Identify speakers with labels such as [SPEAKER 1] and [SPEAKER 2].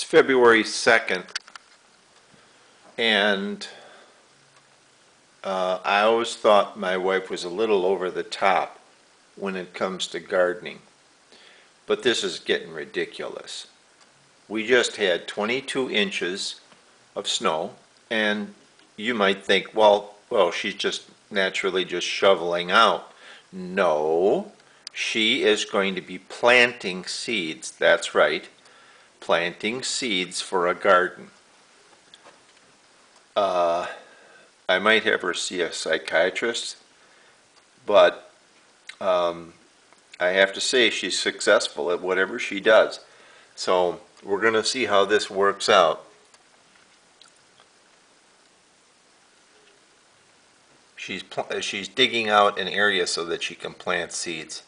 [SPEAKER 1] It's February 2nd, and I always thought my wife was a little over the top when it comes to gardening. But this is getting ridiculous. We just had 22 inches of snow, and you might think, well, she's just naturally just shoveling out. No, she is going to be planting seeds. That's right, planting seeds for a garden. I might have her see a psychiatrist, but I have to say she's successful at whatever she does. So we're going to see how this works out. She's digging out an area so that she can plant seeds.